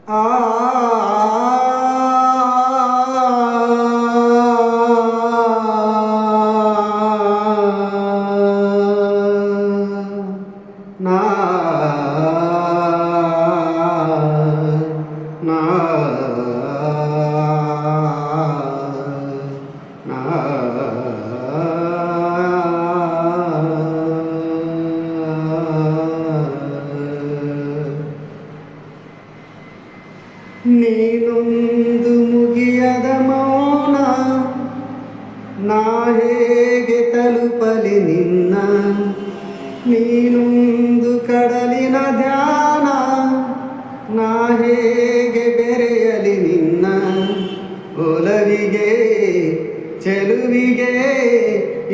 ಆ ನಾ ನಾ ನಾ ನೀನೊಂದು ಮುಗಿಯದ ಮೌನ, ನಾ ಹೇಗೆ ತಲುಪಲಿ ನಿನ್ನ? ನೀನೊಂದು ಕಡಲಿನ ಧ್ಯಾನ, ನಾ ಹೇಗೆ ಬೆರೆಯಲಿ ನಿನ್ನ? ಒಲವಿಗೆ ಚೆಲುವಿಗೆ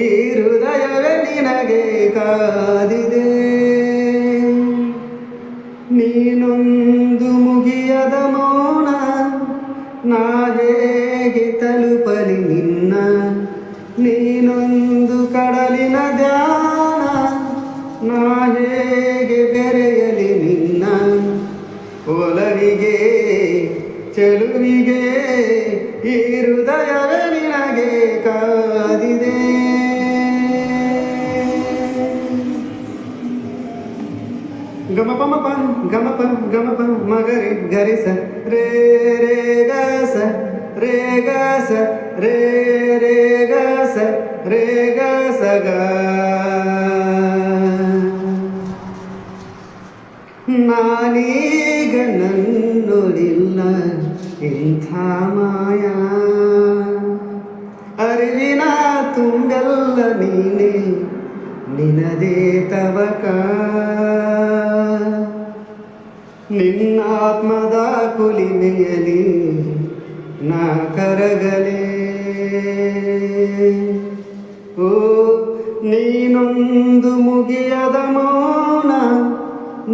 ಈ ಹೃದಯವೇ ನಿನಗೆ ಕಾದಿದೆ. ನೀನೊಂದು ಮುಗಿಯದ ಮೌನ, ನಾ ಹೇಗೆ ತಲುಪಲಿ ನಿನ್ನ? ನೀನೊಂದು ಕಡಲಿನ ಧ್ಯಾನ, ನಾ ಹೇಗೆ ಬೆರೆಯಲಿ ನಿನ್ನ? ಒಲವಿಗೆ ಚೆಲುವಿಗೆ ಈ ಹೃದಯವೇ ನಿನಗೆ ಕಾದಿದೆ. ಗಮಪ ಮಪ ಗಮಪ ಗಮಪ ಮಗರಿ ಗರಿಸ ರೇ ರೇ ಗಸ ರೇ ಗಸ ರೇ ರೇ ಗಸ ರೇ ಗಸ ಗ. ನಾನೀಗ ನನ್ನೊಳಿಲ್ಲ ಇಂಥ ಮಾಯ, ಅರಿವಿನ ತುಂಬೆಲ್ಲ ನೀನೆ ನಿನದೇ ತವಕ. ನಿನ್ನಾತ್ಮದ ಕುಲಿಮೆಯಲಿ ನಾ ಕರಗಲೇ. ಓ ನೀನೊಂದು ಮುಗಿಯದ ಮೌನ,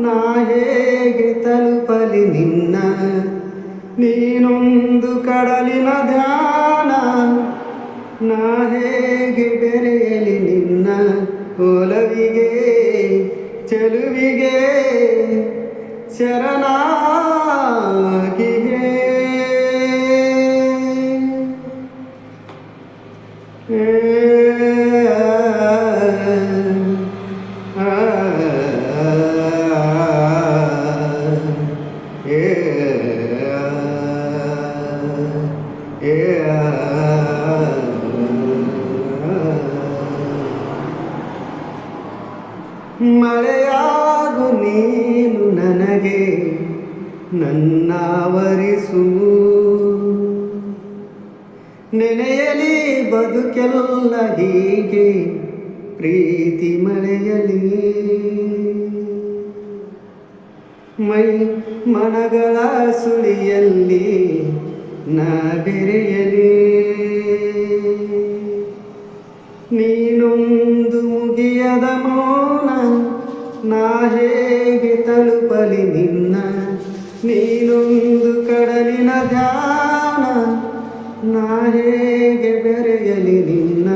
ನಾ ಹೇಗೆ ತಲುಪಲಿ ನಿನ್ನ? ನೀನೊಂದು ಕಡಲಿನ ಧ್ಯಾನ, ನಾ ಹೇಗೆ ಬೆರೆಯಲಿ ನಿನ್ನ? ಒಲವಿಗೆ ಚೆಲುವಿಗೆ ಶರಣಾಗಿಯೇ. ಮಳೆಯಾಗು ನೀನು ನನಗೆ ನನ್ನಾವರಿಸು, ನೆನೆಯಲಿ ಬದುಕೆಲ್ಲ ಹೀಗೆ ಪ್ರೀತಿ ಮಳೆಯಲಿ. ಮೈ ಮನಗಳ ಸುಳಿಯಲ್ಲಿ ನಾ ಬೆರೆಯಲಿ. ನೀನೊಂದು ಮುಗಿಯದ ಮೌನ, ನಾ ಹೇಗೆ ತಲುಪಲಿ ನಿನ್ನ? ನೀನೊಂದು ಕಡಲಿನ ಧ್ಯಾನ, ನಾ ಹೇಗೆ ಬೆರೆಯಲಿ ನಿನ್ನ?